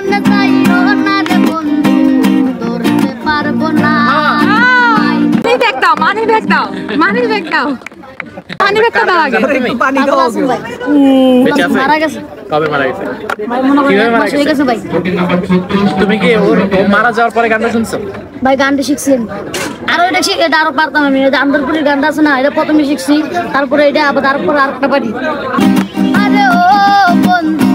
জীবনে চাইও না রে বন্ধু ধরতে পারবো না মানি ব্যাগ দাও মানি ব্যাগ দাও পানি ব্যাগ দাও আগে পানি দাও মারা গেছে কবে মারা গেছে ভাই মনে করেন এক মাস হয়ে গেছে ভাই তুমি কি ওর মারা যাওয়ার পরে গানটা শুনছো ভাই গানটা শিখছি আরো এটা আরো পারতাম আমি আন্দরপুরের গানটা আছে না এটা প্রথমে শিখছি তারপরে এটা আবার তারপর আরেকটা পারি আরে ও বন্ধু